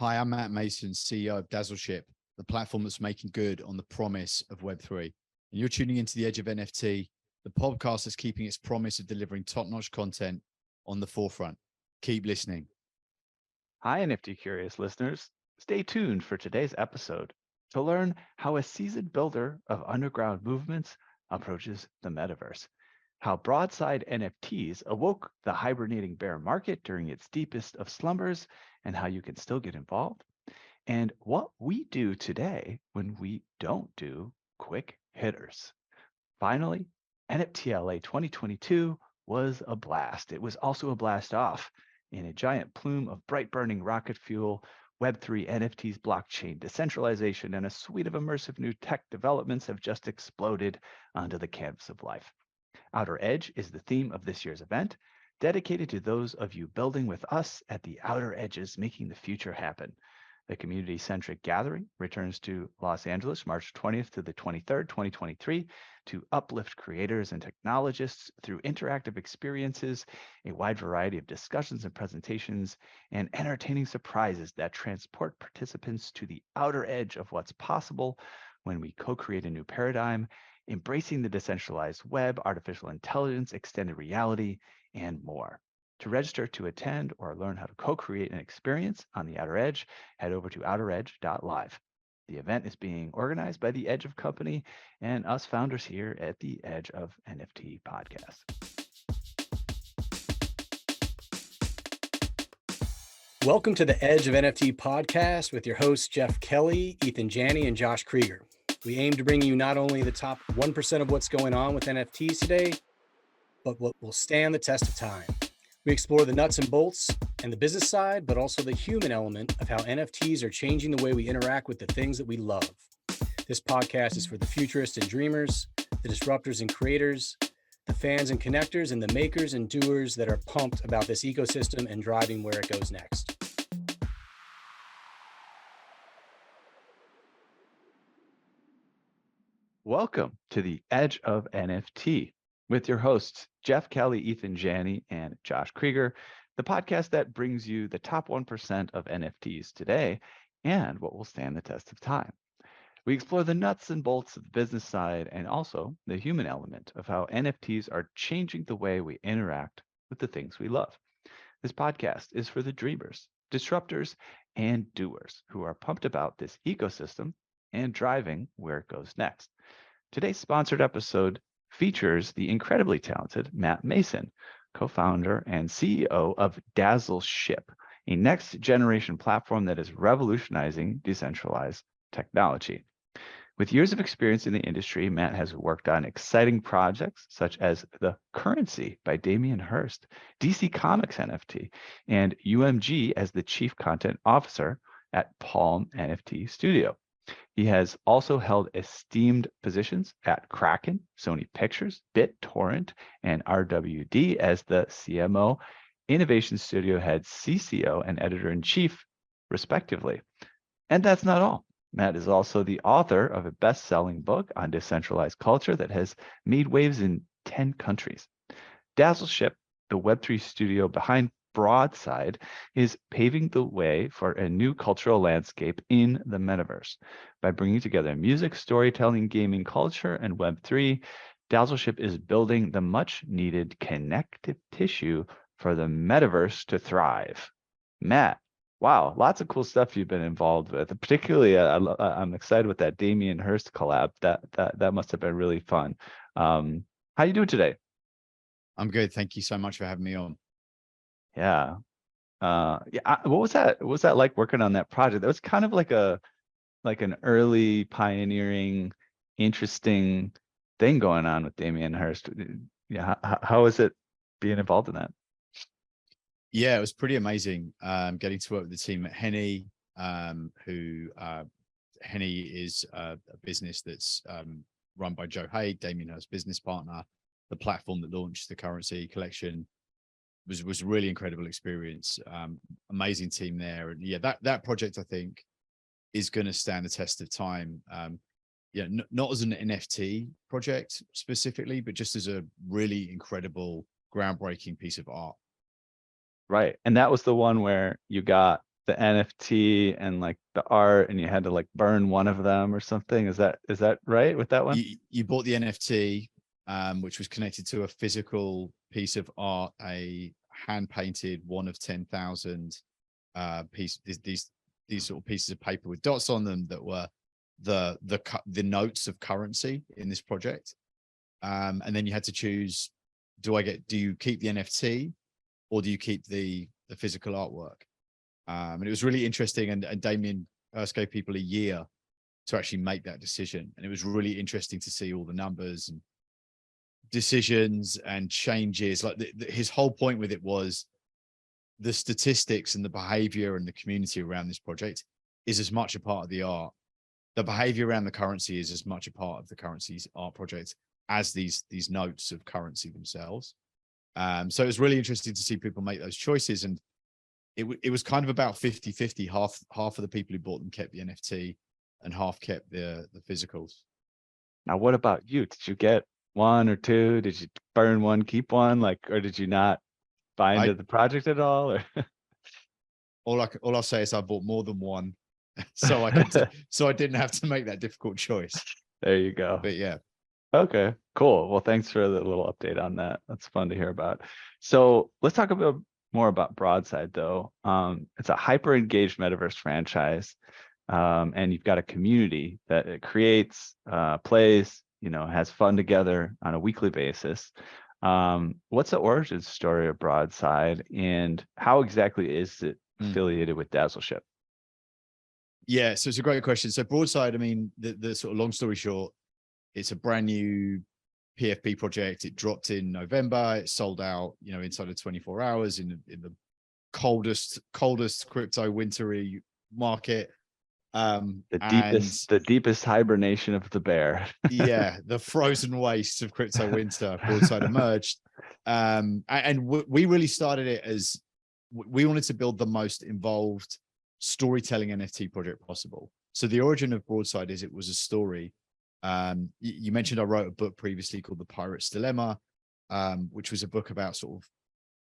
Hi, I'm Matt Mason, CEO of Dazzle Ship, the platform that's making good on the promise of Web3. And you're tuning into The Edge of NFT, the podcast that's keeping its promise of delivering top-notch content on the forefront. Keep listening. Hi, NFT curious listeners. Stay tuned for today's episode to learn how a seasoned builder of underground movements approaches the metaverse, how Broadside NFTs awoke the hibernating bear market during its deepest of slumbers, and how you can still get involved, and what we do today when we don't do quick hitters. Finally, NFTLA 2022 was a blast. It was also a blast off. In a giant plume of bright burning rocket fuel, Web3 NFTs, blockchain decentralization, and a suite of immersive new tech developments have just exploded onto the canvas of life. Outer Edge is the theme of this year's event, dedicated to those of you building with us at the outer edges, making the future happen. The community-centric gathering returns to Los Angeles, March 20th to the 23rd, 2023, to uplift creators and technologists through interactive experiences, a wide variety of discussions and presentations, and entertaining surprises that transport participants to the outer edge of what's possible when we co-create a new paradigm, embracing the decentralized web, artificial intelligence, extended reality, and more. To register to attend or learn how to co-create an experience on the Outer Edge, head over to outeredge.live. The event is being organized by the Edge of Company and us founders here at the Edge of NFT podcast. Welcome to the Edge of NFT podcast with your hosts, Jeff Kelly, Ethan Janney, and Josh Krieger. We aim to bring you not only the top 1% of what's going on with NFTs today, but what will stand the test of time. We explore the nuts and bolts and the business side, but also the human element of how NFTs are changing the way we interact with the things that we love. This podcast is for the futurists and dreamers, the disruptors and creators, the fans and connectors, and the makers and doers that are pumped about this ecosystem and driving where it goes next. Welcome to the Edge of NFT with your hosts, Jeff Kelly, Ethan Janney, and Josh Krieger, the podcast that brings you the top 1% of NFTs today and what will stand the test of time. We explore the nuts and bolts of the business side and also the human element of how NFTs are changing the way we interact with the things we love. This podcast is for the dreamers, disruptors, and doers who are pumped about this ecosystem and driving where it goes next. Today's sponsored episode features the incredibly talented Matt Mason, co-founder and CEO of Dazzle Ship, a next-generation platform that is revolutionizing decentralized technology. With years of experience in the industry, Matt has worked on exciting projects such as The Currency by Damien Hirst, DC Comics NFT, and UMG as the Chief Content Officer at Palm NFT Studio. He has also held esteemed positions at Kraken, Sony Pictures, BitTorrent, and RWD as the CMO, Innovation Studio Head, CCO, and Editor-in-Chief, respectively. And that's not all. Matt is also the author of a best-selling book on decentralized culture that has made waves in 10 countries. Dazzleship, the Web3 studio behind Broadside, is paving the way for a new cultural landscape in the metaverse. By bringing together music, storytelling, gaming, culture, and Web3, Dazzleship is building the much-needed connective tissue for the metaverse to thrive. Matt, wow, lots of cool stuff you've been involved with. Particularly, I'm excited with that Damien Hirst collab. That must have been really fun. How you doing today? I'm good. Thank you so much for having me on. Yeah. What was that? What was that like working on that project? That was kind of like an early pioneering, interesting thing going on with Damien Hirst. Yeah. How is it being involved in that? Yeah, it was pretty amazing. Getting to work with the team at Henny, Henny is a business that's run by Joe Haig, Damien Hirst's business partner. The platform that launched the Currency collection was a really incredible experience. Amazing team there, and yeah, that project I think is going to stand the test of time. Yeah, not as an NFT project specifically, but just as a really incredible, groundbreaking piece of art. Right, and that was the one where you got the NFT and like the art, and you had to like burn one of them or something. Is that right with that one? You bought the NFT, which was connected to a physical piece of art, a hand painted one of 10,000 piece. These sort of pieces of paper with dots on them that were the notes of currency in this project. And then you had to choose: do you keep the NFT, or do you keep the physical artwork? And it was really interesting. And Damien Hirst gave people a year to actually make that decision. And it was really interesting to see all the numbers and decisions and changes. Like his whole point with it was the statistics and the behavior and the community around this project is as much a part of the art. The behavior around the currency is as much a part of the currency's art project as these notes of currency themselves. So it was really interesting to see people make those choices. And it was kind of about 50-50. Half of the people who bought them kept the NFT and half kept the physicals. Now, what about you? Did you get one or two? Did you burn one, keep one, like, or did you not buy into the project at all? Or all I'll say is I bought more than one, so I didn't have to make that difficult choice. There you go. But yeah. Okay, cool. Well, thanks for the little update on that. That's fun to hear about. So let's talk about more about Broadside, though. It's a hyper-engaged metaverse franchise, and you've got a community that it creates, plays, has fun together on a weekly basis. What's the origin story of Broadside, and how exactly is it affiliated with Dazzleship? Yeah, so it's a great question. So Broadside, I mean, the sort of long story short, it's a brand new PFP project. It dropped in November. It sold out, inside of 24 hours in the coldest crypto wintry market. The deepest hibernation of the bear. Yeah, the frozen wastes of crypto winter. Broadside emerged. And we really started it as we wanted to build the most involved storytelling NFT project possible. So the origin of Broadside is it was a story. You mentioned I wrote a book previously called The Pirate's Dilemma, which was a book about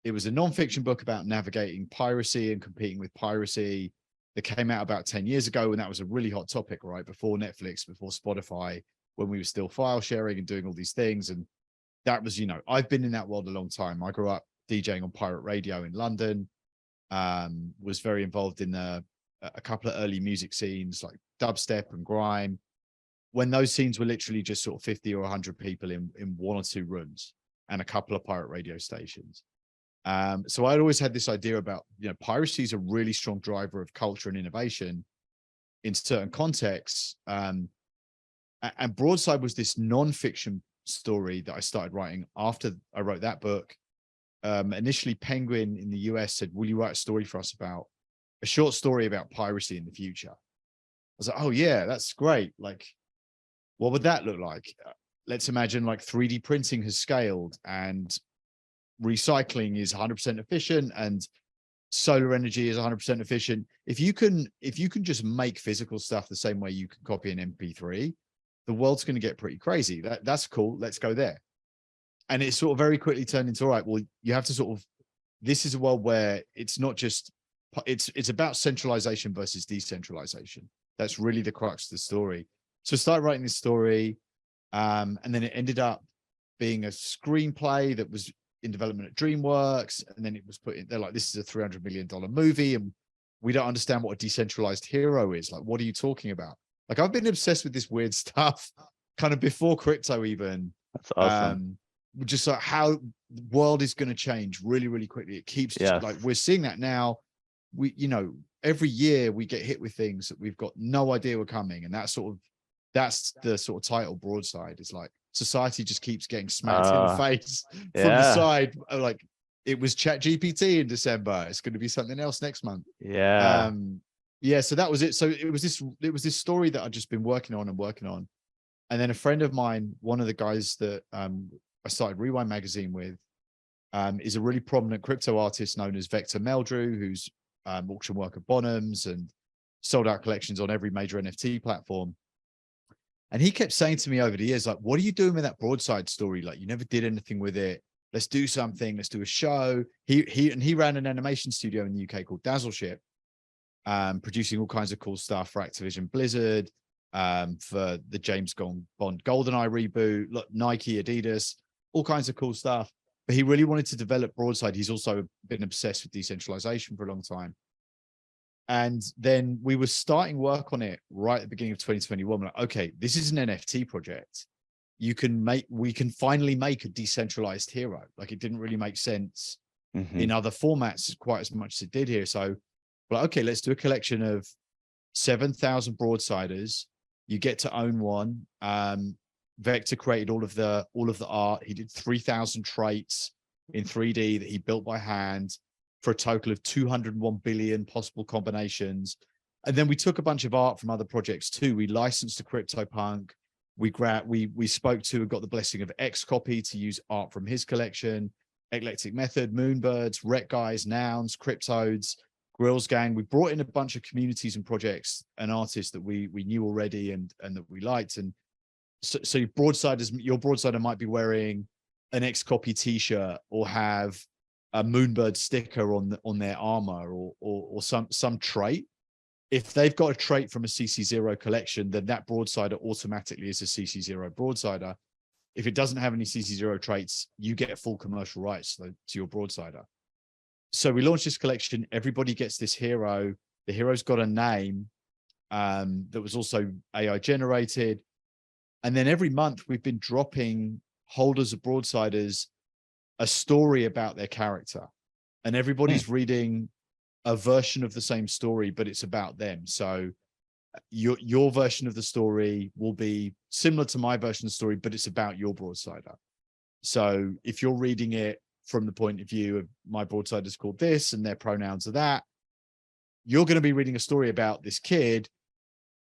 it was a non-fiction book about navigating piracy and competing with piracy that came out about 10 years ago. And that was a really hot topic, right? Before Netflix, before Spotify, when we were still file sharing and doing all these things. And that was, I've been in that world a long time. I grew up DJing on pirate radio in London, was very involved in a couple of early music scenes like dubstep and grime, when those scenes were literally just sort of 50 or 100 people in one or two rooms and a couple of pirate radio stations. So I'd always had this idea about, piracy is a really strong driver of culture and innovation in certain contexts. And Broadside was this non-fiction story that I started writing after I wrote that book. Initially, Penguin in the US said, will you write a story for us about a short story about piracy in the future? I was like, oh yeah, that's great. Like, what would that look like? Let's imagine like 3D printing has scaled and recycling is 100% efficient and solar energy is 100% efficient. If you can just make physical stuff the same way you can copy an MP3, the world's going to get pretty crazy. That's cool. Let's go there. And it sort of very quickly turned into, all right, well, you have to this is a world where it's not just, it's about centralization versus decentralization. That's really the crux of the story. So I started writing this story, and then it ended up being a screenplay that was in development at DreamWorks, and then it was put in. They're like, "This is a $300 million movie, and we don't understand what a decentralized hero is. Like, what are you talking about?" Like, I've been obsessed with this weird stuff, kind of before crypto even. That's awesome. Just like how the world is going to change really, really quickly. It keeps like we're seeing that now. We, every year we get hit with things that we've got no idea were coming, and that's the sort of title. Broadside is like society just keeps getting smacked in the face from the side. Like, it was ChatGPT in December. It's going to be something else next month. Yeah. So that was it. So it was this story that I'd just been working on. And then a friend of mine, one of the guys that I started Rewind magazine with, is a really prominent crypto artist known as Vector Meldrew, who's auction work at Bonhams and sold out collections on every major NFT platform. And he kept saying to me over the years, like, what are you doing with that Broadside story? Like, you never did anything with it. Let's do something. Let's do a show. He ran an animation studio in the UK called Dazzleship. producing all kinds of cool stuff for Activision Blizzard, for the James Bond GoldenEye reboot, look, Nike, Adidas, all kinds of cool stuff. But he really wanted to develop Broadside. He's also been obsessed with decentralization for a long time. And then we were starting work on it right at the beginning of 2021. We're like, okay, this is an NFT project. We can finally make a decentralized hero. Like, it didn't really make sense in other formats quite as much as it did here. So, well, okay, let's do a collection of 7,000 Broadsiders. You get to own one. Vector created all of the art. He did 3,000 traits in 3D that he built by hand for a total of 201 billion possible combinations. And then we took a bunch of art from other projects too. We licensed to CryptoPunk. We spoke to and got the blessing of Xcopy to use art from his collection, Eclectic Method, Moonbirds, Rec Guys, Nouns, Cryptodes, Grills Gang. We brought in a bunch of communities and projects and artists that we knew already and that we liked. And so your Broadsider might be wearing an Xcopy t-shirt or have a Moonbird sticker on their armor or some trait. If they've got a trait from a CC0 collection, then that Broadsider automatically is a CC0 Broadsider. If it doesn't have any CC0 traits, you get full commercial rights to your Broadsider. So we launched this collection. Everybody gets this hero. The hero's got a name that was also AI generated. And then every month we've been dropping holders of Broadsiders a story about their character. And everybody's reading a version of the same story, but it's about them. So your version of the story will be similar to my version of the story, but it's about your Broadsider. So if you're reading it from the point of view of my Broadsider is called this and their pronouns are that, you're going to be reading a story about this kid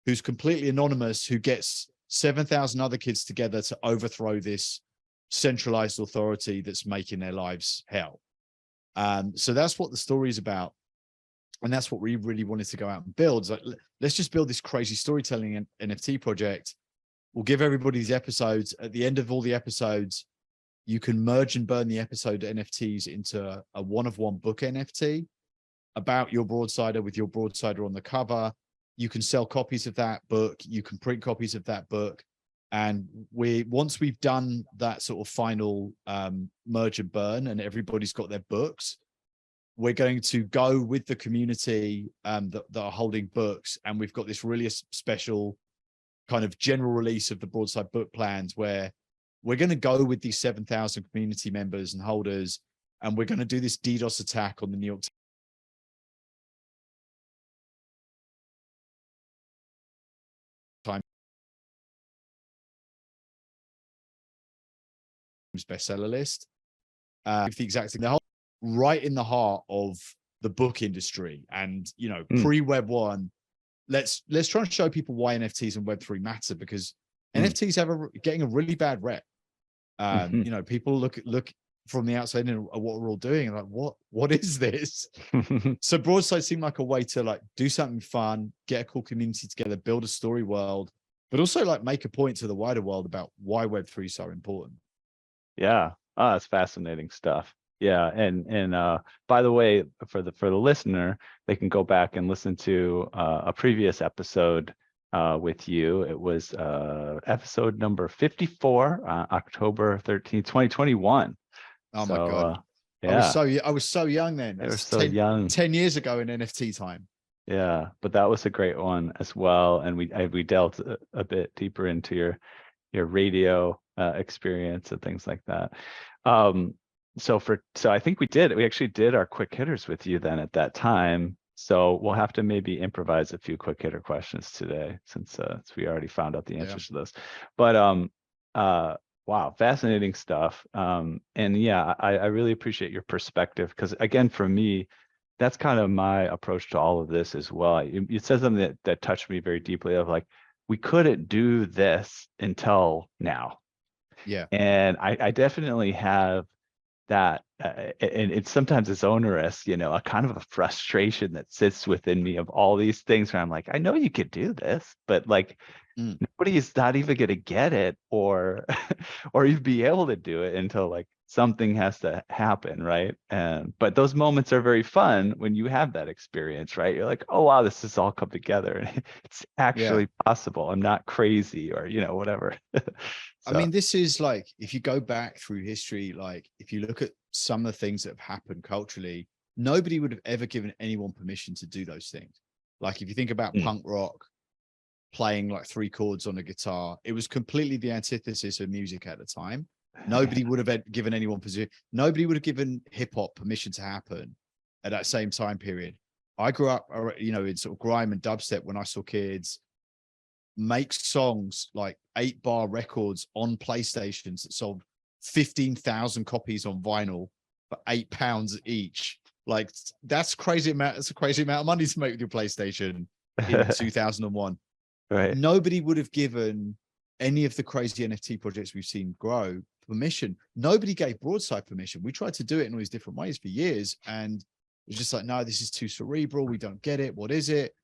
who's completely anonymous, who gets 7,000 other kids together to overthrow this centralized authority that's making their lives hell. So that's what the story is about. And that's what we really wanted to go out and build. Like, let's just build this crazy storytelling NFT project. We'll give everybody these episodes. At the end of all the episodes, you can merge and burn the episode NFTs into a one-of-one book NFT about your Broadsider with your Broadsider on the cover. You can sell copies of that book. You can print copies of that book. And once we've done that sort of final merge and burn and everybody's got their books, we're going to go with the community that are holding books. And we've got this really special kind of general release of the Broadside book plans where we're going to go with these 7,000 community members and holders, and we're going to do this DDoS attack on the New York Times bestseller list. The exact thing, they're right in the heart of the book industry, and pre-Web 1. Let's try and show people why NFTs and Web3 matter, because NFTs getting a really bad rep. People look from the outside and what we're all doing and like, what is this? So Broadside seemed like a way to like do something fun, get a cool community together, build a story world, but also like make a point to the wider world about why Web3 is so important. Yeah, that's fascinating stuff. Yeah, and by the way, for the listener, they can go back and listen to a previous episode with you. It was episode number 54, October 13th, 2021. Oh my God. Yeah. I was so young then. They were so young. 10 years ago in NFT time. Yeah, but that was a great one as well. And we delved a bit deeper into your radio experience and things like that. So I think we actually did our quick hitters with you then at that time. So we'll have to maybe improvise a few quick hitter questions today since we already found out the answers to those. But wow, fascinating stuff. And yeah, I really appreciate your perspective, because again, for me, that's kind of my approach to all of this as well. You said something that touched me very deeply, of like, we couldn't do this until now. Yeah. And I definitely have that, and sometimes it's onerous, a kind of a frustration that sits within me of all these things where I'm like, I know you could do this, but like nobody is not even going to get it or you'd be able to do it until like something has to happen, right? But those moments are very fun when you have that experience, right? You're like, oh wow, this has all come together, and it's actually possible. I'm not crazy, or whatever. I mean, this is like, if you go back through history, like if you look at some of the things that have happened culturally, nobody would have ever given anyone permission to do those things. Like if you think about punk rock, playing like 3 chords on a guitar, it was completely the antithesis of music at the time. Nobody would have given anyone position. Nobody would have given hip hop permission to happen at that same time period. I grew up, in sort of grime and dubstep when I saw kids make songs like 8-bar records on PlayStations that sold 15,000 copies on vinyl for £8 each. Like that's crazy amount. That's a crazy amount of money to make with your PlayStation in 2001. Right. Nobody would have given any of the crazy NFT projects we've seen grow permission. Nobody gave Broadside permission. We tried to do it in all these different ways for years, and it's just like, no, this is too cerebral. We don't get it. What is it?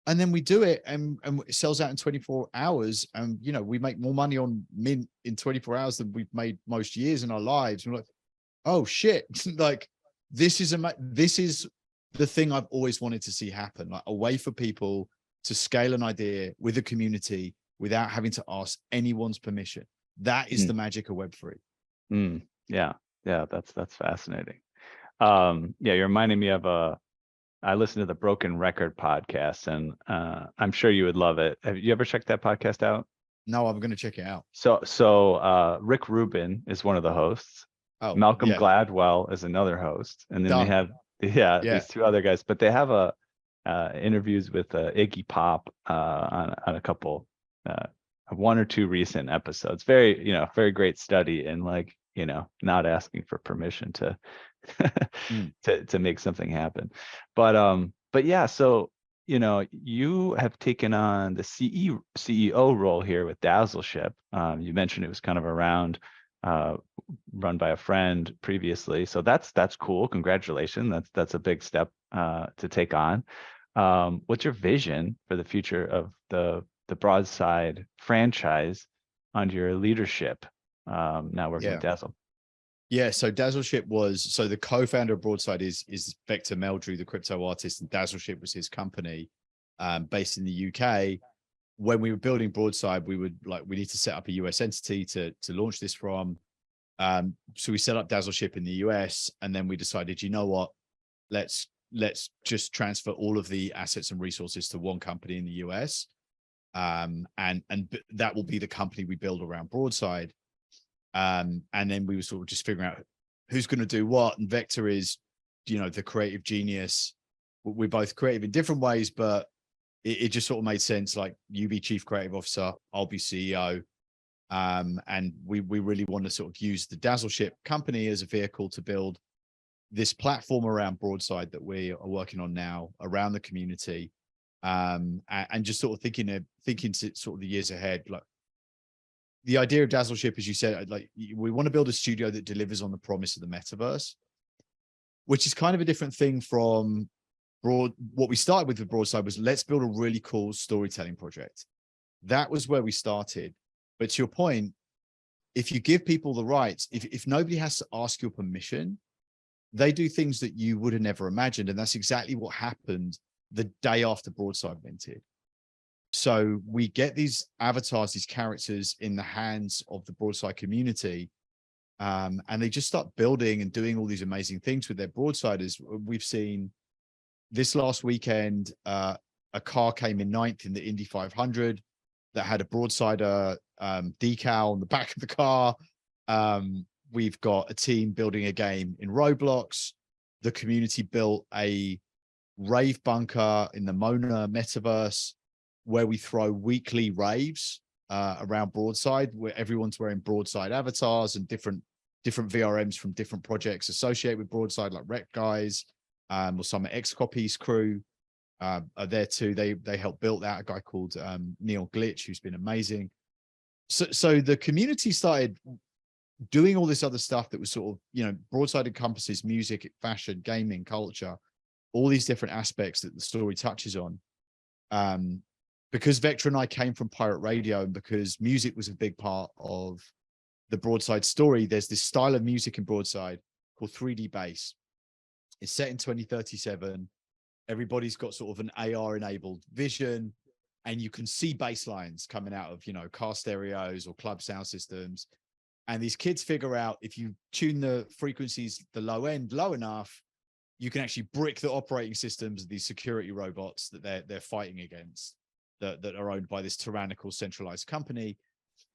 And then we do it, and it sells out in 24 hours. And we make more money on Mint in 24 hours than we've made most years in our lives. We're like, oh shit! Like this is the thing I've always wanted to see happen. Like a way for people to scale an idea with a community without having to ask anyone's permission. That is the magic of Web3. Yeah, that's fascinating. Yeah, you're reminding me of I listened to the Broken Record podcast, and I'm sure you would love it. Have you ever checked that podcast out? No, I'm going to check it out. So Rick Rubin is one of the hosts. Oh, Malcolm yeah. Gladwell is another host, and then they have these 2 other guys. But they have interviews with Iggy Pop on a couple 1 or 2 recent episodes. Very very great study, and not asking for permission to to make something happen. But yeah, so you have taken on the CEO role here with Dazzleship. You mentioned it was kind of around run by a friend previously, so that's cool. Congratulations. That's a big step to take on. What's your vision for the future of the Broadside franchise under your leadership now working with Dazzle? Yeah, so Dazzleship so the co-founder of Broadside is Vector Meldrew, the crypto artist, and Dazzleship was his company based in the UK. When we were building Broadside, we need to set up a US entity to launch this from. So we set up Dazzleship in the US, and then we decided, you know what, let's just transfer all of the assets and resources to one company in the US. And that will be the company we build around Broadside. And then we were sort of just figuring out who's going to do what. And Vector is, the creative genius. We're both creative in different ways, but it just sort of made sense. Like, you be chief creative officer, I'll be CEO. And we really want to sort of use the Dazzleship company as a vehicle to build this platform around Broadside that we are working on now around the community. And just sort of thinking sort of the years ahead, like, the idea of Dazzleship, as you said, like, we want to build a studio that delivers on the promise of the metaverse, which is kind of a different thing from what we started with Broadside was, let's build a really cool storytelling project. That was where we started. But to your point, if you give people the rights, if nobody has to ask your permission, they do things that you would have never imagined. And that's exactly what happened the day after Broadside minted. So we get these avatars, these characters in the hands of the Broadside community, and they just start building and doing all these amazing things with their Broadsiders. We've seen this last weekend, a car came in 9th in the Indy 500 that had a Broadsider decal on the back of the car. We've got a team building a game in Roblox. The community built a rave bunker in the Mona metaverse, where we throw weekly raves around Broadside, where everyone's wearing Broadside avatars, and different VRMs from different projects associated with Broadside, like Rec Guys, or some X-Copies crew are there too. They helped build that, a guy called Neil Glitch, who's been amazing. So the community started doing all this other stuff that was sort of, Broadside encompasses music, fashion, gaming, culture, all these different aspects that the story touches on. Because Vector and I came from pirate radio, and because music was a big part of the Broadside story, there's this style of music in Broadside called 3D bass. It's set in 2037. Everybody's got sort of an AR enabled vision, and you can see bass lines coming out of, you know, car stereos or club sound systems. And these kids figure out if you tune the frequencies, the low end low enough, you can actually brick the operating systems of these security robots that they're fighting against, that are owned by this tyrannical centralized company.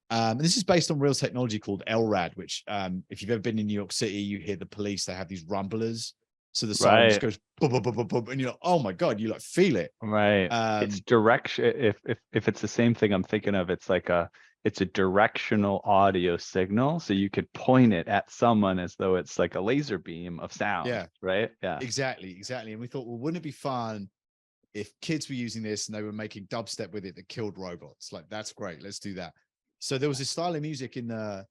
And this is based on real technology called LRAD, which if you've ever been in New York City, you hear the police, they have these rumblers. So the siren just goes boom, boom, boom, boom, boom, and you're like, oh my God, you like feel it. Right. It's direction. If it's the same thing I'm thinking of, it's like it's a directional audio signal. So you could point it at someone as though it's like a laser beam of sound. Yeah. Right. Yeah. Exactly. And we thought, well, wouldn't it be fun if kids were using this and they were making dubstep with it that killed robots? Like, that's great. Let's do that. So there was a style of music in the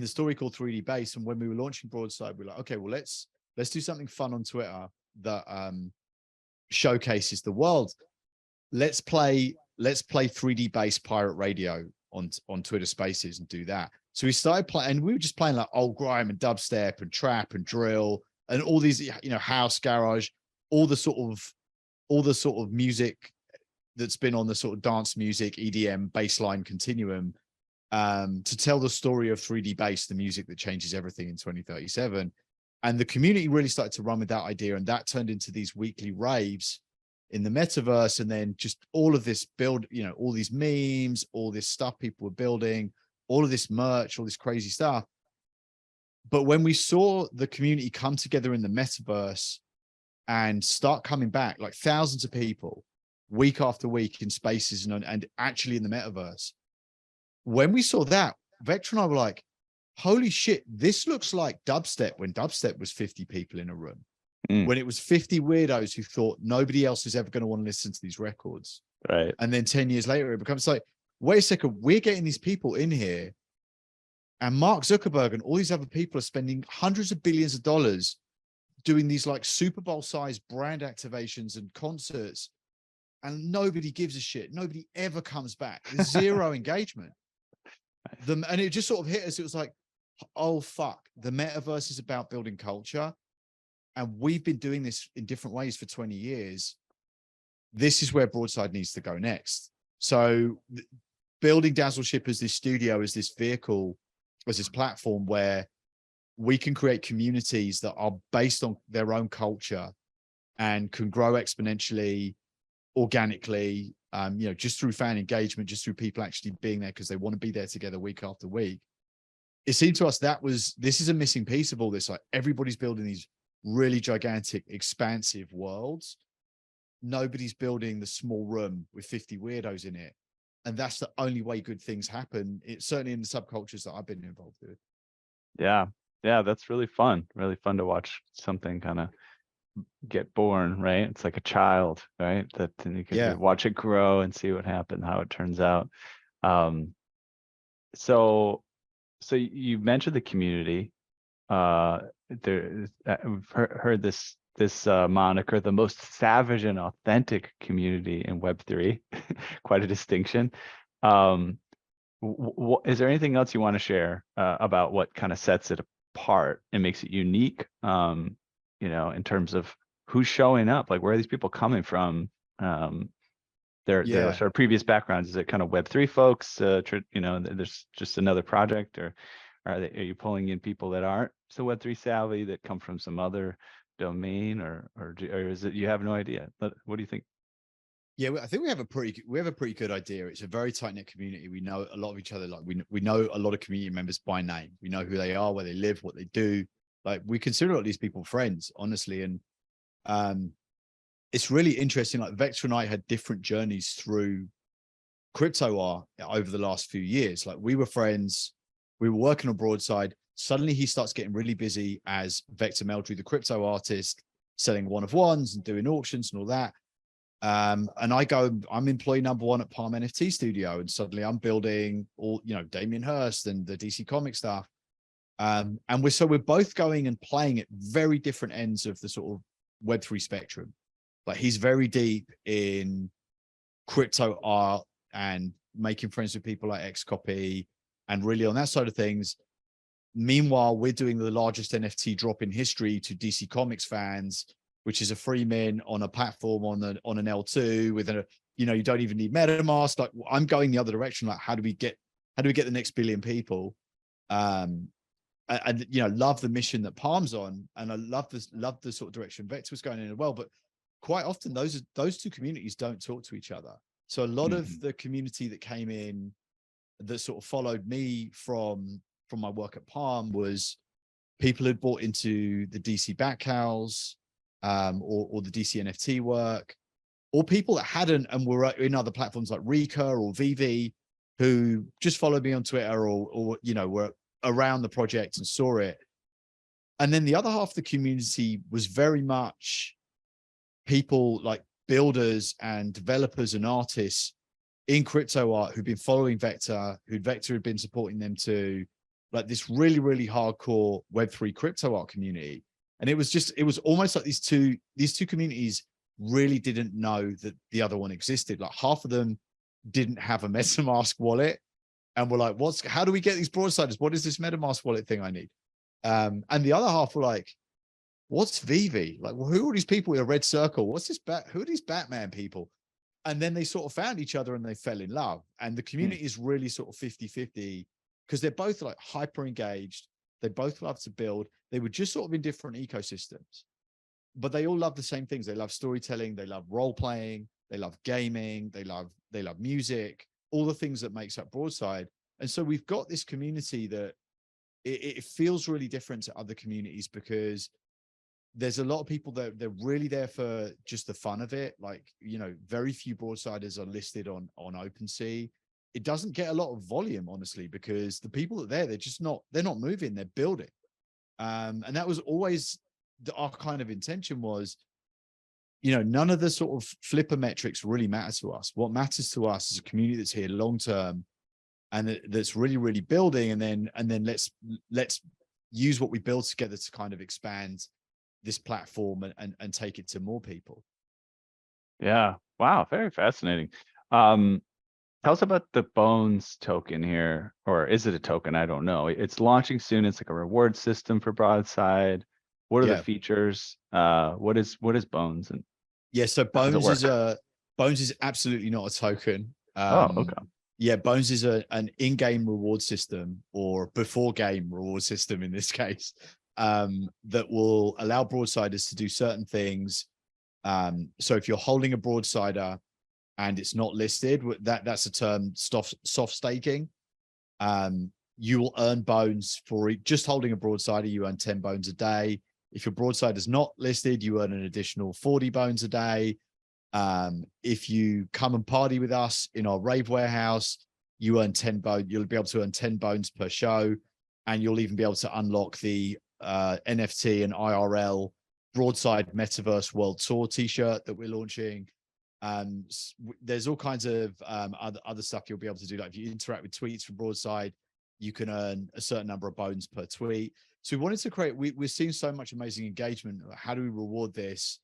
story called 3D bass. And when we were launching Broadside, we were like, okay, well, let's do something fun on Twitter that showcases the world. Let's play 3D bass pirate radio on Twitter Spaces and do that. So we started playing, and we were just playing like old grime and dubstep and trap and drill and all these, you know, house, garage, all the sort of music that's been on the sort of dance music, EDM, bassline continuum, to tell the story of 3D bass, the music that changes everything in 2037. And the community really started to run with that idea, and that turned into these weekly raves in the metaverse. And then just all of this build, you know, all these memes, all this stuff people were building, all of this merch, all this crazy stuff. But when we saw the community come together in the metaverse and start coming back, like thousands of people week after week in spaces and actually in the metaverse, when we saw that, Vector and I were like, holy shit, this looks like dubstep when dubstep was 50 people in a room. When it was 50 weirdos who thought nobody else is ever going to want to listen to these records. Right. And then 10 years later, it becomes like, wait a second, we're getting these people in here, and Mark Zuckerberg and all these other people are spending hundreds of billions of dollars doing these like Super Bowl sized brand activations and concerts, and nobody gives a shit. Nobody ever comes back. There's zero engagement. And it just sort of hit us. It was like, oh, fuck. The metaverse is about building culture. And we've been doing this in different ways for 20 years. This is where Broadside needs to go next. So building Dazzleship as this studio, as this vehicle, as this platform where we can create communities that are based on their own culture and can grow exponentially, organically, you know, just through fan engagement, just through people actually being there because they want to be there together week after week. It seemed to us this is a missing piece of all this. Like, everybody's building these really gigantic, expansive worlds. Nobody's building the small room with 50 weirdos in it. And that's the only way good things happen. It's certainly in the subcultures that I've been involved with. Yeah. That's really fun to watch something kind of get born, right? It's like a child, right? That then you can watch it grow and see what happens, how it turns out. So you mentioned the community. We've heard this moniker, the most savage and authentic community in Web3. Quite a distinction. Is there anything else you want to share about what kind of sets it apart and makes it unique? You know, in terms of who's showing up, like where are these people coming from? Their sort of previous backgrounds. Is it kind of Web3 folks? You know, there's just another project, or are you pulling in people that aren't so Web3 savvy that come from some other domain, or is it you have no idea? What do you think? Yeah, I think we have a pretty good idea. It's a very tight knit community. We know a lot of each other. Like we know a lot of community members by name. We know who they are, where they live, what they do. Like, we consider all these people friends, honestly. And it's really interesting. Like, Vector and I had different journeys through crypto art over the last few years. Like, we were friends. We were working on Broadside. Suddenly he starts getting really busy as Vector Meldrew, the crypto artist, selling one-of-ones and doing auctions and all that. And I'm employee number one at Palm NFT Studio. And suddenly I'm building all, you know, Damien Hirst and the DC Comics stuff. And we're both going and playing at very different ends of the sort of Web3 spectrum. Like, he's very deep in crypto art and making friends with people like Xcopy, and really on that side of things. Meanwhile, we're doing the largest NFT drop in history to DC Comics fans, which is a free mint on a platform on an L2 with a, you know, you don't even need MetaMask. Like, I'm going the other direction. Like, how do we get the next billion people? And you know, love the mission that Palm's on, and I love the sort of direction Vector's going in as well. But quite often those two communities don't talk to each other. So a lot of the community that came in that sort of followed me from my work at Palm was people who'd bought into the DC Backhouse, or the DC NFT work, or people that hadn't and were in other platforms like Rika or VV, who just followed me on Twitter or you know, were around the project and saw it. And then the other half of the community was very much people like builders and developers and artists in crypto art who've been following Vector, Vector had been supporting them to, like, this really, really hardcore Web3 crypto art community. And it was almost like these two communities really didn't know that the other one existed. Like, half of them didn't have a MetaMask wallet and were like, how do we get these broadsiders? What is this MetaMask wallet thing I need? And the other half were like, what's VV? Like, well, who are these people with a red circle? Who are these Batman people? And then they sort of found each other and they fell in love. And the community is really sort of 50-50 because they're both like hyper engaged. They both love to build. They were just sort of in different ecosystems, but they all love the same things. They love storytelling. They love role playing. They love gaming. They love music, all the things that makes up Broadside. And so we've got this community that it feels really different to other communities because there's a lot of people that they're really there for just the fun of it. Like, you know, very few Broadsiders are listed on OpenSea. It doesn't get a lot of volume, honestly, because the people that they're not moving, they're building. And that was always our kind of intention was, you know, none of the sort of flipper metrics really matter to us. What matters to us is a community that's here long term and that's really, really building. And then let's use what we build together to kind of expand this platform and take it to more people. Yeah. Wow. Very fascinating. Tell us about the Bones token here, or is it a token? I don't know. It's launching soon. It's like a reward system for Broadside. What are the features? What is Bones? And yeah, so Bones is absolutely not a token. Okay. Yeah, Bones is an in-game reward system, or before game reward system in this case, that will allow Broadsiders to do certain things. So if you're holding a Broadsider and it's not listed, that's a term, soft staking. You will earn bones for just holding a Broadsider. You earn 10 bones a day. If your Broadside is not listed, you earn an additional 40 bones a day. If you come and party with us in our rave warehouse, you earn 10 bones. You'll be able to earn 10 bones per show, and you'll even be able to unlock the NFT and IRL Broadside Metaverse World Tour t-shirt that we're launching. There's all kinds of other stuff you'll be able to do. Like if you interact with tweets from Broadside, you can earn a certain number of bones per tweet. So we wanted to create, we're seeing so much amazing engagement. How do we reward this?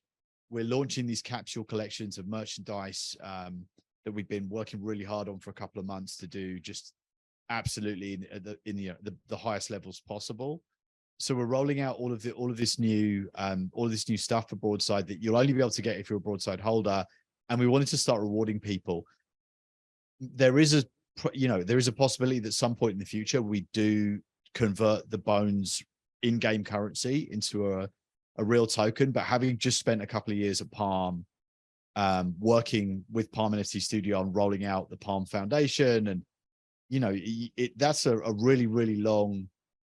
We're launching these capsule collections of merchandise that we've been working really hard on for a couple of months to do just absolutely in the highest levels possible. So we're rolling out all of this new stuff for Broadside that you'll only be able to get if you're a Broadside holder. And we wanted to start rewarding people. There is a possibility that some point in the future we do convert the Bones in-game currency into a real token. But having just spent a couple of years at Palm, working with Palm NFT Studio on rolling out the Palm Foundation, and you know, that's a really, really long,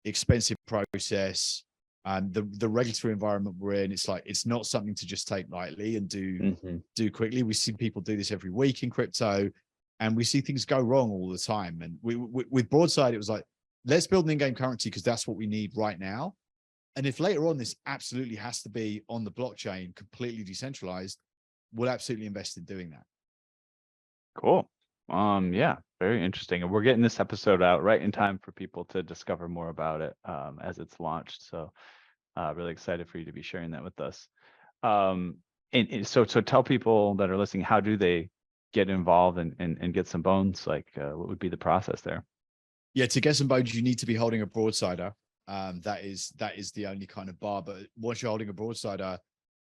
expensive process. The regulatory environment we're in, it's not something to just take lightly and do quickly. We see people do this every week in crypto, and we see things go wrong all the time. And with Broadside, it was like, let's build an in-game currency because that's what we need right now. And if later on this absolutely has to be on the blockchain, completely decentralized, we'll absolutely invest in doing that. Cool. Yeah, very interesting. And we're getting this episode out right in time for people to discover more about it as it's launched. So really excited for you to be sharing that with us. And so tell people that are listening, how do they get involved and get some bones? Like what would be the process there? Yeah, to get some bones, you need to be holding a broadsider. That is the only kind of bar. But once you're holding a broadsider,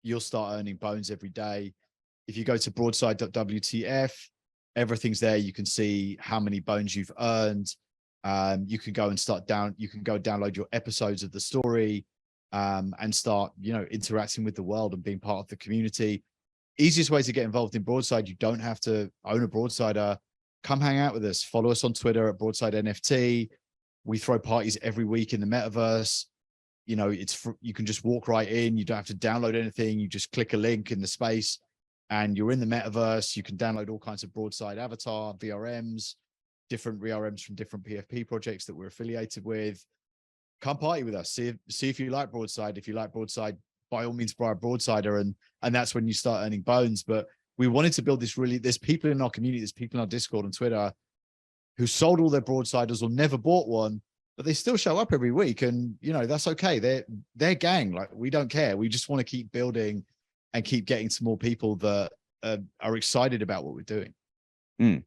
you'll start earning bones every day. If you go to broadside.wtf, everything's there. You can see how many bones you've earned. You can go and you can go download your episodes of the story, and start, interacting with the world and being part of the community. Easiest way to get involved in Broadside, you don't have to own a broadsider. Come hang out with us. Follow us on Twitter at Broadside NFT. We throw parties every week in the metaverse. You can just walk right in. You don't have to download anything. You just click a link in the space and you're in the metaverse. You can download all kinds of Broadside avatar, VRMs, different VRMs from different PFP projects that we're affiliated with. Come party with us. See if you like Broadside. If you like Broadside, by all means, buy a broadsider, and that's when you start earning bones. But we wanted to build this there's people in our community, there's people in our Discord and Twitter who sold all their broadsiders or never bought one, but they still show up every week. And, that's okay. They're gang. Like, we don't care. We just want to keep building and keep getting to more people that are excited about what we're doing.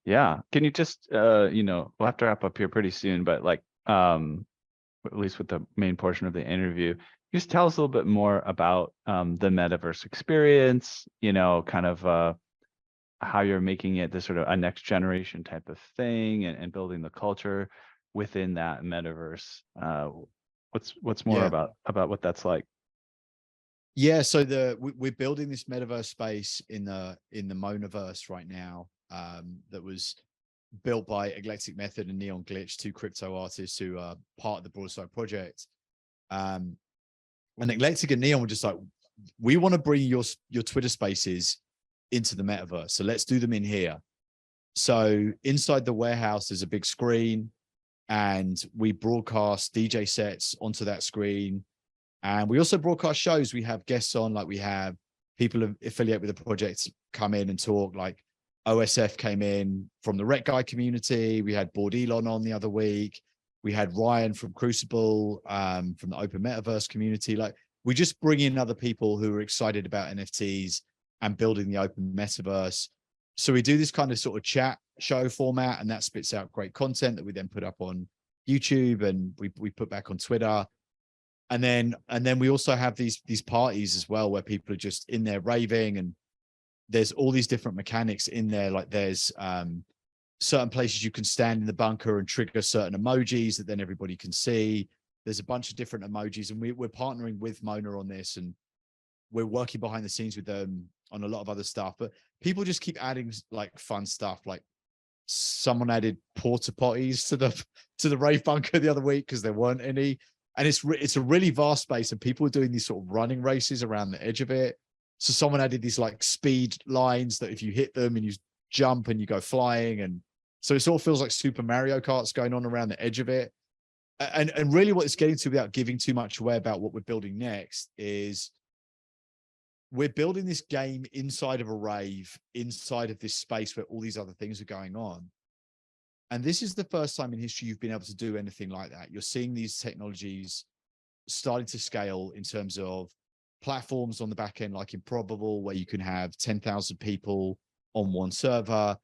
Yeah. Can you just, we'll have to wrap up here pretty soon, but at least with the main portion of the interview, just tell us a little bit more about the Metaverse Experience, kind of how you're making it this sort of a next generation type of thing, and building the culture within that metaverse. What's more about what that's like? Yeah, so we're building this metaverse space in the Monaverse right now, that was built by Eclectic Method and Neon Glitch, two crypto artists who are part of the Broadside project. And Eclectic and Neon were just like, we want to bring your Twitter spaces into the metaverse, so let's do them in here. So inside the warehouse, there's a big screen, and we broadcast DJ sets onto that screen. And we also broadcast shows. We have guests on, like we have people affiliated with the project come in and talk, like OSF came in from the Rec Guy community. We had Board Elon on the other week. We had Ryan from Crucible, from the Open Metaverse community. Like, we just bring in other people who are excited about NFTs and building the open metaverse. So we do this kind of sort of chat show format, and that spits out great content that we then put up on YouTube and we put back on Twitter. And then we also have these parties as well, where people are just in there raving, and there's all these different mechanics in there. Like, there's certain places you can stand in the bunker and trigger certain emojis that then everybody can see. There's a bunch of different emojis, and we're partnering with Mona on this, and we're working behind the scenes with them on a lot of other stuff. But people just keep adding like fun stuff. Like, someone added porta potties to the rave bunker the other week because there weren't any. And it's a really vast space, and people are doing these sort of running races around the edge of it. So someone added these like speed lines that if you hit them and you jump and you go flying, and so it sort of feels like Super Mario Kart's going on around the edge of it. And really what it's getting to, without giving too much away about what we're building next, is we're building this game inside of a rave, inside of this space where all these other things are going on. And this is the first time in history you've been able to do anything like that. You're seeing these technologies starting to scale in terms of platforms on the back end, like Improbable, where you can have 10,000 people on one server.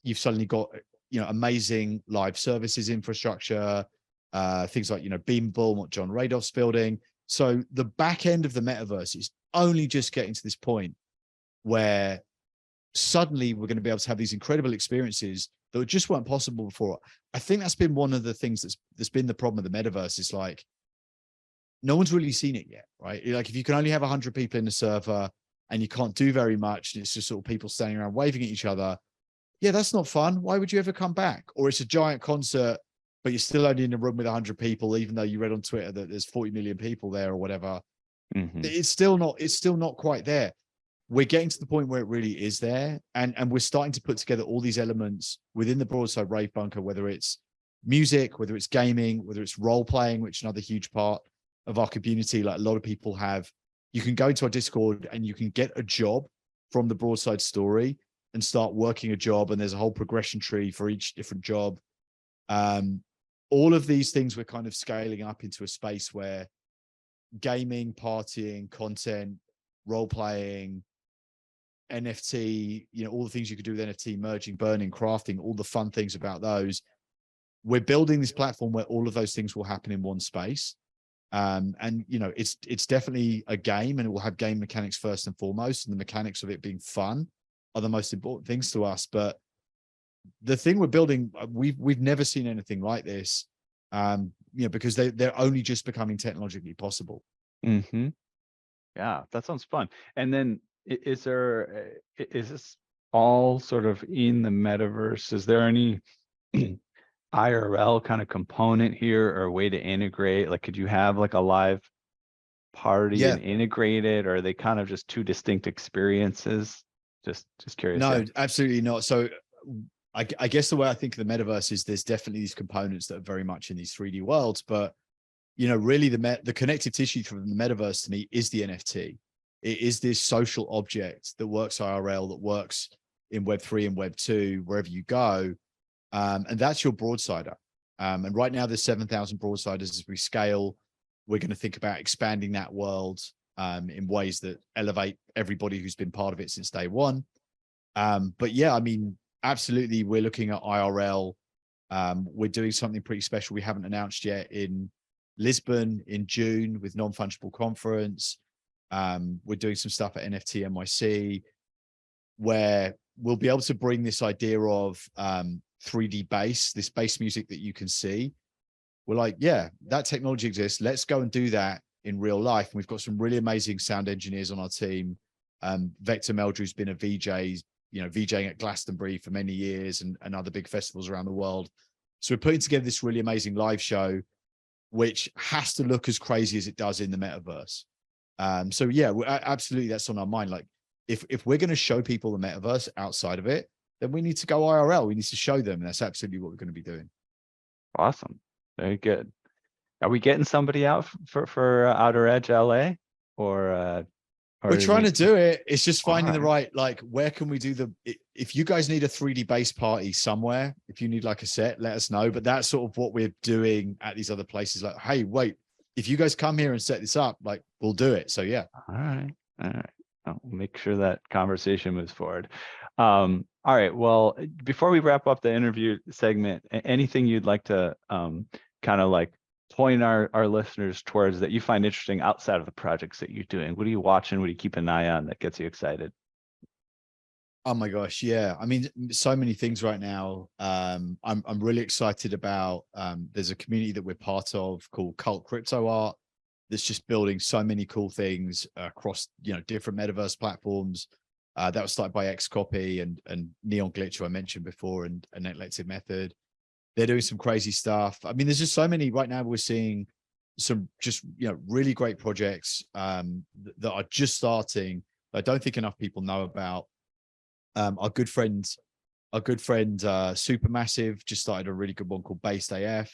You've suddenly got, amazing live services infrastructure, things like, Beamable, what John Radoff's building. So the back end of the metaverse is only just getting to this point where suddenly we're going to be able to have these incredible experiences that just weren't possible before. I think that's been one of the things that's been the problem of the metaverse, is like, no one's really seen it yet, right? Like, if you can only have 100 people in the server and you can't do very much, and it's just sort of people standing around waving at each other, yeah, that's not fun. Why would you ever come back? Or it's a giant concert, but you're still only in a room with 100 people, even though you read on Twitter that there's 40 million people there or whatever. Mm-hmm. It's still not quite there. We're getting to the point where it really is there. And we're starting to put together all these elements within the Broadside Rave Bunker, whether it's music, whether it's gaming, whether it's role playing, which is another huge part of our community. Like, a lot of people you can go into our Discord and you can get a job from the Broadside story and start working a job. And there's a whole progression tree for each different job. All of these things we're kind of scaling up into a space where gaming, partying, content, role playing, NFT, all the things you could do with NFT, merging, burning, crafting, all the fun things about those. we're building this platform where all of those things will happen in one space. And you know, it's definitely a game, and it will have game mechanics first and foremost, and the mechanics of it being fun are the most important things to us. But the thing we're building, we've never seen anything like this, you know, because they're only just becoming technologically possible. Mm-hmm. Yeah, that sounds fun. And then is this all sort of in the metaverse? Is there any IRL kind of component here or a way to integrate? Like, could you have like a live party Yeah. and integrate it, or are they kind of just two distinct experiences? Just curious. No, Yeah. absolutely not. So I guess the way I think of the metaverse is there's definitely these components that are very much in these 3D worlds, but you know, really the connective tissue from the metaverse to me is the NFT. It is this social object that works IRL, that works in Web3 and Web2, wherever you go. And that's your broadsider. And right now there's 7,000 broadsiders. As we scale, we're going to think about expanding that world in ways that elevate everybody who's been part of it since day one. But yeah, I mean, absolutely, we're looking at IRL. We're doing something pretty special we haven't announced yet in Lisbon in June with Non-Fungible Conference. We're doing some stuff at NFT NYC where we'll be able to bring this idea of 3D bass, this bass music that you can see. We're like, yeah, that technology exists. Let's go and do that in real life. And we've got some really amazing sound engineers on our team. Vector Meldrew's been a VJ, you know, VJing at Glastonbury for many years and other big festivals around the world. So we're putting together this really amazing live show, which has to look as crazy as it does in the metaverse. So yeah, absolutely, that's on our mind. Like, if we're going to show people the metaverse outside of it, then we need to go IRL. We need to show them, and that's absolutely what we're going to be doing. Awesome. Very good. Are we getting somebody out for Outer Edge LA, or we're trying to do it. It's just finding the right. right, like, where can we do if you guys need a 3D bass party somewhere, if you need like a set, let us know. But that's sort of what we're doing at these other places. Like, hey, wait, if you guys come here and set this up, like, we'll do it. So yeah. All right. I'll make sure that conversation moves forward. All right. Well, before we wrap up the interview segment, anything you'd like to kind of like point our listeners towards that you find interesting outside of the projects that you're doing? What are you watching? What do you keep an eye on that gets you excited? Oh my gosh, yeah. I mean, so many things right now. I'm really excited about. There's a community that we're part of called Cult Crypto Art that's just building so many cool things across, you know, different metaverse platforms. That was started by Xcopy and Neon Glitch, who I mentioned before, and Elective Method. They're doing some crazy stuff. I mean, there's just so many right now. We're seeing some just, you know, really great projects that are just starting. I don't think enough people know about. Our good friend Supermassive just started a really good one called Based AF.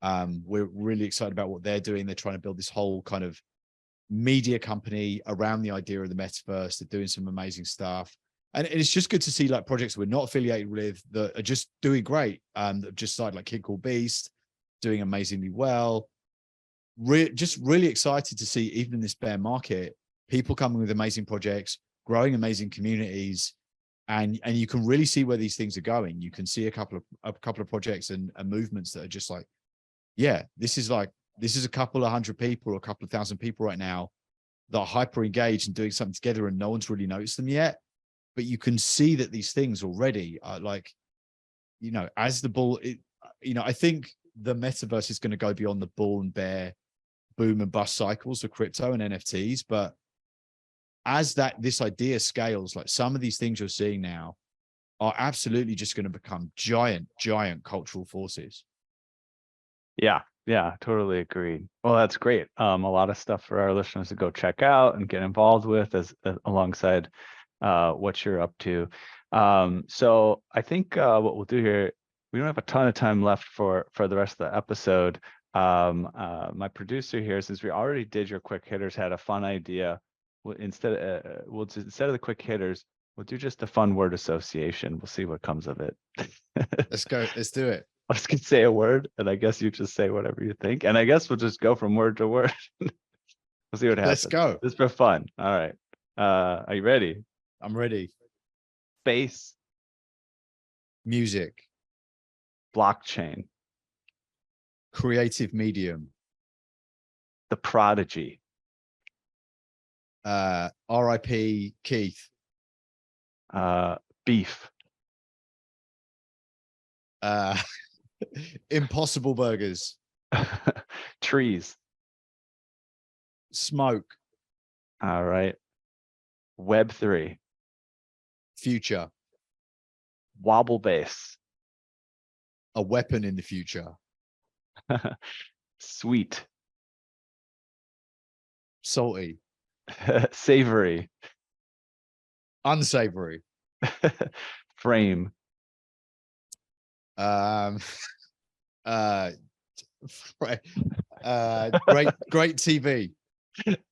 We're really excited about what they're doing. They're trying to build this whole kind of media company around the idea of the metaverse. They're doing some amazing stuff. And it's just good to see like projects we're not affiliated with that are just doing great. That have just started, like Kid Called Beast, doing amazingly well. Just really excited to see, even in this bear market, people coming with amazing projects, growing amazing communities. And you can really see where these things are going. You can see a couple of projects and movements that are just like, yeah, this is a couple of hundred people or a couple of thousand people right now that are hyper engaged and doing something together, and no one's really noticed them yet. But you can see that these things already are like, you know, as the bull, you know, I think the metaverse is going to go beyond the bull and bear boom and bust cycles of crypto and NFTs. But as this idea scales, like some of these things you're seeing now are absolutely just going to become giant cultural forces. Yeah, totally agree. Well, that's great. A lot of stuff for our listeners to go check out and get involved with as alongside what you're up to. So I think what we'll do here, we don't have a ton of time left for the rest of the episode. My producer here, since we already did your quick hitters, had a fun idea. Instead of the quick hitters, we'll do just a fun word association. We'll see what comes of it. Let's go. Let's do it. I was gonna say a word, and I guess you just say whatever you think, and I guess we'll just go from word to word. We'll see what happens. Let's go. It's for fun. All right. Are you ready? I'm ready. Space, Music, blockchain, Creative medium. The Prodigy. R.I.P. Keith. Beef. Impossible Burgers. Trees. Smoke. All right. Web3. Future. Wobble base. A weapon in the future. Sweet. Salty. Savory. Unsavory. Frame. Great TV.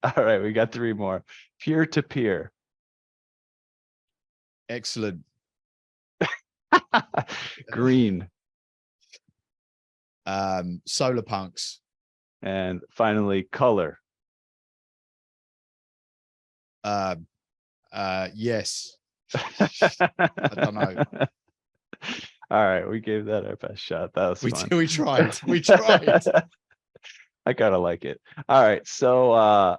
All right, we got 3 more. Peer to peer. Excellent. Green. Solar punks. And finally, color. Yes. I don't know. All right, we gave that our best shot. That was fun. We tried. We tried. I kind of like it. All right, so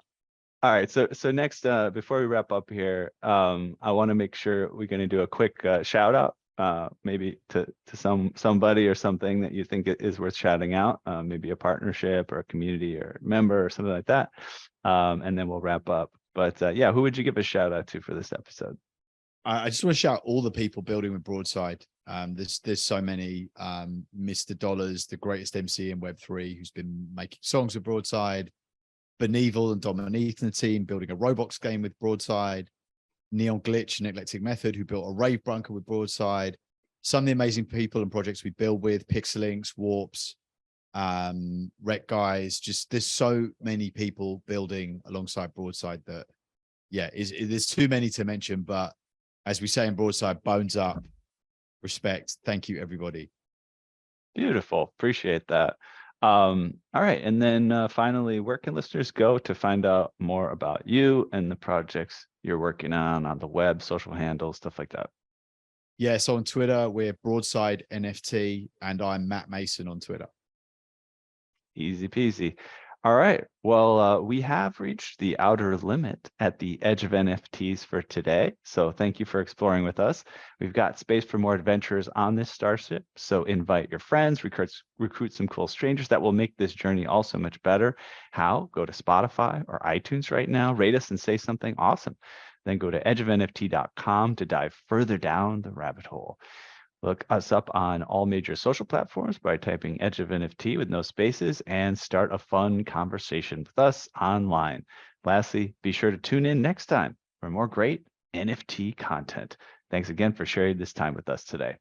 so next, before we wrap up here, I want to make sure we're going to do a quick shout out, maybe to somebody or something that you think is worth shouting out, maybe a partnership or a community or a member or something like that, and then we'll wrap up. But yeah, who would you give a shout out to for this episode? I just want to shout all the people building with Broadside. There's so many. Mr. Dollars, the greatest MC in Web3, who's been making songs with Broadside. Beneval and Dominique and the team building a Roblox game with Broadside. Neon Glitch and Eclectic Method, who built a rave bunker with Broadside. Some of the amazing people and projects we build with, Pixelinks, Warps, Rec Guys. Just there's so many people building alongside Broadside that, yeah, there's too many to mention. But as we say in Broadside, bones up, respect. Thank you, everybody. Beautiful. Appreciate that. All right. And then finally, where can listeners go to find out more about you and the projects you're working on the web, social handles, stuff like that? Yeah. So on Twitter, we're Broadside NFT, and I'm Matt Mason on Twitter. Easy peasy. All right. Well, we have reached the outer limit at the edge of NFTs for today. So thank you for exploring with us. We've got space for more adventurers on this starship. So invite your friends, recruit some cool strangers that will make this journey also much better. How? Go to Spotify or iTunes right now, rate us and say something awesome. Then go to edgeofnft.com to dive further down the rabbit hole. Look us up on all major social platforms by typing Edge of NFT with no spaces and start a fun conversation with us online. Lastly, be sure to tune in next time for more great NFT content. Thanks again for sharing this time with us today.